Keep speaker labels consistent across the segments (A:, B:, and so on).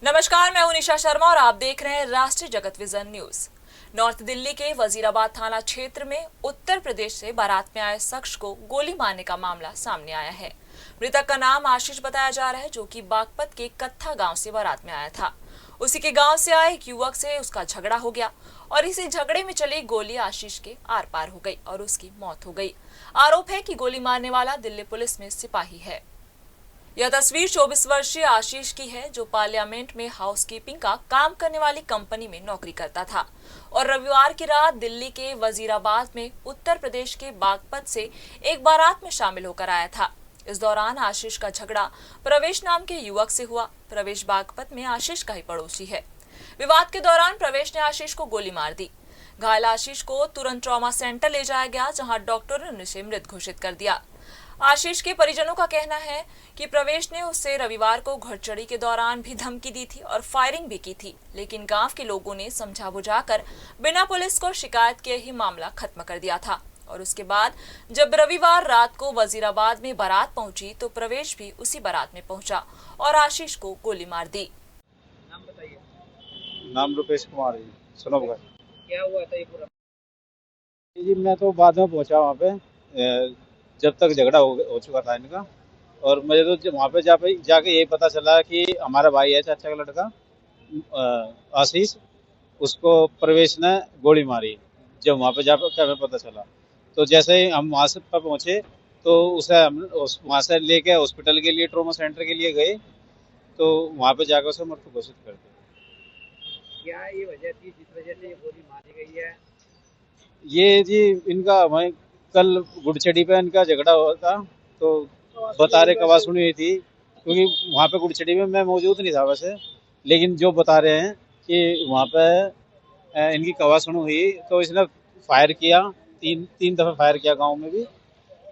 A: नमस्कार, मैं हूं निशा शर्मा और आप देख रहे हैं राष्ट्रीय जगत विजन न्यूज। नॉर्थ दिल्ली के वजीराबाद थाना क्षेत्र में उत्तर प्रदेश से बारात में आए शख्स को गोली मारने का मामला सामने आया है। मृतक का नाम आशीष बताया जा रहा है, जो कि बागपत के कत्था गांव से बारात में आया था। उसी के गांव से आए एक युवक से उसका झगड़ा हो गया और इसी झगड़े में चली गोली आशीष के आर पार हो गई और उसकी मौत हो गई। आरोप है कि गोली मारने वाला दिल्ली पुलिस में सिपाही है। यह तस्वीर 24 वर्षीय आशीष की है, जो पार्लियामेंट में हाउसकीपिंग का काम करने वाली कंपनी में नौकरी करता था और रविवार की रात दिल्ली के वजीराबाद में उत्तर प्रदेश के बागपत से एक बारात में शामिल होकर आया था। इस दौरान आशीष का झगड़ा प्रवेश नाम के युवक से हुआ। प्रवेश बागपत में आशीष का ही पड़ोसी है। विवाद के दौरान प्रवेश ने आशीष को गोली मार दी। घायल आशीष को तुरंत ट्रॉमा सेंटर ले जाया गया, जहां डॉक्टरों ने उसे मृत घोषित कर दिया। आशीष के परिजनों का कहना है कि प्रवेश ने उससे रविवार को घरचढ़ी के दौरान भी धमकी दी थी और फायरिंग भी की थी, लेकिन गांव के लोगों ने समझा बुझाकर बिना पुलिस को शिकायत किए ही मामला खत्म कर दिया था। और उसके बाद जब रविवार रात को वजीराबाद में बारात पहुंची तो प्रवेश भी उसी बारात में पहुंचा और आशीष को गोली मार दी।
B: नाम बताइए।
C: नाम रुपेश कुमार जी, सुनोगा।
B: क्या हुआ था ये पूरा?
C: जी मैं तो बाद में पहुंचा वहाँ पे, जब तक झगड़ा हो चुका था इनका। और मुझे तो वहाँ पे जाके यही पता चला कि हमारा भाई है, चाचा का लड़का आशीष, उसको प्रवेश ने गोली मारी। जब वहाँ पे जाकर हमें पता चला तो जैसे ही हम वहाँ से पहुँचे तो उसे हम वहाँ से लेके हॉस्पिटल के लिए, ट्रॉमा सेंटर के लिए गए, तो वहाँ पे जाकर उसे मृत घोषित कर दिया।
B: क्या ये वजह थी जिस वजह से ये गोली मारी गई है?
C: ये जी इनका वहीं कल गुड़चड़ी पे इनका झगड़ा हुआ था, तो बता रहे कवा सुनी हुई थी, क्योंकि वहाँ पे गुड़चड़ी में मैं मौजूद नहीं था वैसे, लेकिन जो बता रहे हैं कि वहाँ पे इनकी कवा सुनी हुई, तो इसने फायर किया, तीन दफा फायर किया गांव में भी,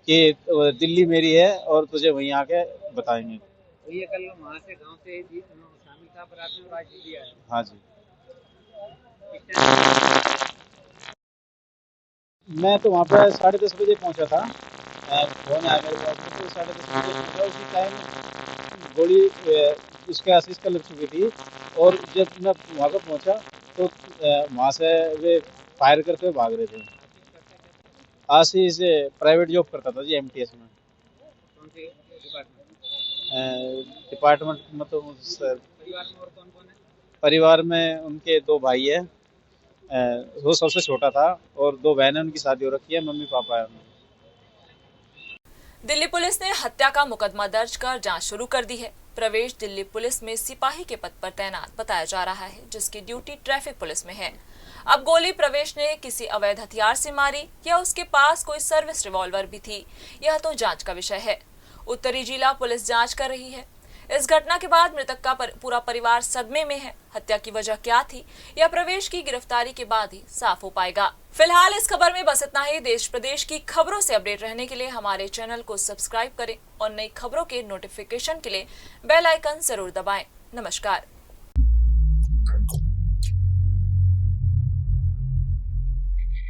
C: कि दिल्ली मेरी है और तुझे वहीं आके बताएंगे।
B: तो ये कल वहाँ से गांव से शामिल था बारात में और आज दिल्ली आया।
C: हाँ जी।
B: किस टाइम?
C: मैं तो वहाँ पे 10:30 बजे पहुँचा था। फोन आया मेरे पास में, तो 10:30 बजे पहुँचा। उसी टाइम गोली उसके आशीष का लग चुकी थी। और जब मैं वहाँ पर पहुँचा तो वहाँ से वे फायर करते हुए भाग रहे थे। आशीष प्राइवेट जॉब करता था जी, एमटीएस में।
B: कौन से डिपार्टमेंट?
C: डिपार्टमेंट मतलब
B: परिवार में और कौन कौन है?
C: परिवार में उनके 2 भाई है, वो सबसे छोटा था, और 2 बहनें, उनकी शादी हो रखी है, मम्मी पापा है।
A: दिल्ली पुलिस ने हत्या का मुकदमा दर्ज कर जांच शुरू कर दी है। प्रवेश दिल्ली पुलिस में सिपाही के पद पर तैनात बताया जा रहा है, जिसकी ड्यूटी ट्रैफिक पुलिस में है। अब गोली प्रवेश ने किसी अवैध हथियार से मारी या उसके पास कोई सर्विस रिवॉल्वर भी थी, यह तो जांच का विषय है। उत्तरी जिला पुलिस जांच कर रही है। इस घटना के बाद मृतक का पूरा परिवार सदमे में है। हत्या की वजह क्या थी, यह प्रवेश की गिरफ्तारी के बाद ही साफ हो पाएगा। फिलहाल इस खबर में बस इतना ही। देश प्रदेश की खबरों से अपडेट रहने के लिए हमारे चैनल को सब्सक्राइब करें और नई खबरों के नोटिफिकेशन के लिए बेल आइकन जरूर दबाएं। नमस्कार।